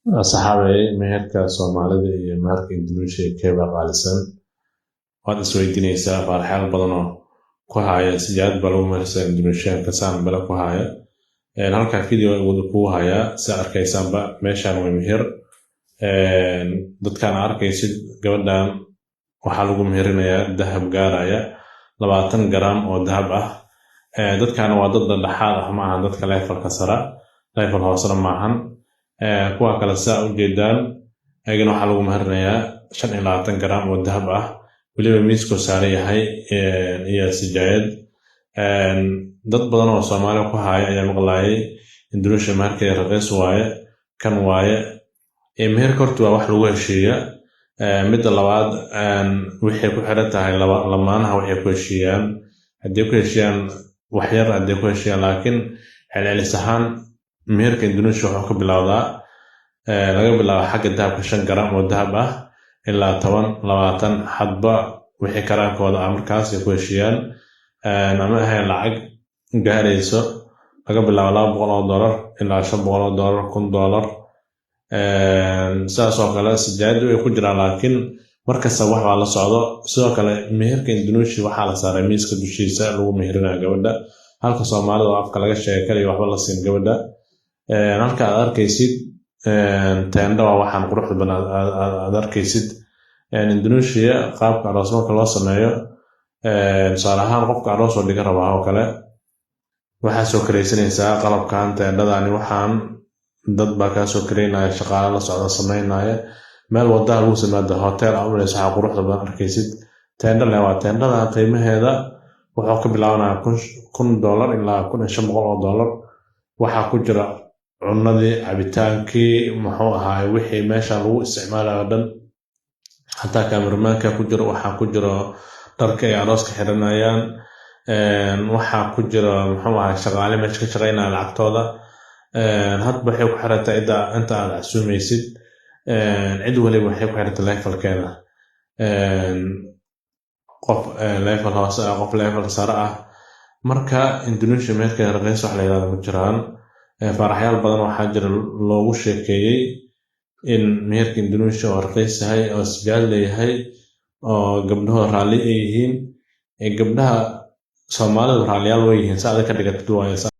Saxaabay meherka Soomaalida iyo meherka Indonesia keeba qaalisan waad isweydiinaysaa farxad badan oo ku haya siyaad bal u mehersa Indonesia ka saan bala ku haya halka video uu ku haya si arkaysanba meeshan way meher dadkan arkaysid gabadhan waxa lagu meherinayaa dahab gaaraya 20 gram oo dahab ah dadkan waa dad dhaxaad ah maahan dadka levelka sare level hoose maahan kuwa kala saa u jeedaan ayagana waxa lagu meherinayaa 25 gram oo dahab ah waliba miisku saaran yahay iyo sijaayad dad badan oo Soomaali ku haya ayaa maqlaayay Indonesia markay raqiis waaye kan waaye meher kortu waa wax lagu heshiiya mid labaad wixii ku xiran tahay lamaanaha waxay ku heshiiyaan hadii ku heshiiyaan wax yar hadii ku heshiiyaan laakiin celcelis ahaan meherka Indonesia wuxuu ka bilowdaa laga bilaabo xagga dahabka 5 gram oo dahab ah ilaa 10 20 hadba wixii karaankooda markaas ay ku heshiiyaan ama ahay lacag gaarayso laga bilaabo $200 ilaa $500 $1000 saas oo kale sijaayadu ay ku jiraan laakiin markasta wax waa la socdo sidoo kale meherka Indonesia waxa la saaray miiska dushiisa lagu meherinayo gabadha halka Soomaalida afka laga sheekay waxba la siin gabadha halka aad arkaysid teenda waxaan quruxda badan aad arkaysid Indonesia qaabka aroosmarka loo sameeyo saarahan qofka aroos oo dhiga raba oo kale waxa soo kareysanaysaa qalabkan teendadani waxaan dad baa ka soo kareynaya shaqaale la socda sameynaya meel wada lagu sameeyo hotel ama waxa quruxda badan arkaysid teenda leh waa teendada qiimaheeda wuxuu ka bilaabanayaa $1,000 ilaa $1,500 waxa ku jira cunadii cabitaankii muxuu ahaay wixii meesha lagu isticmaalayo dhan hatta cameramanka ku jira waxa ku jira dharka ay arooska xiranayaan waxa ku jira muxuu ahaay shaqaale meesha ka shaqeynaya lacagtooda hadba waxay ku xirantahay inta aad casuumaysid cid waliba waxay ku xirantahay levelkeeda qof level hoose qof level sare ah marka Indonesia meherka raqiis wax la yiraahdo ma jiraan faraxyaal badan waxa jira loogu sheekeeyay in meherka Indonesia oo raqiis yahay oo sijaad leeyahay oo gabdhaha raali ay yihiin gabdhaha Soomaalida raaliyaal way yihiin saada ka dhigatay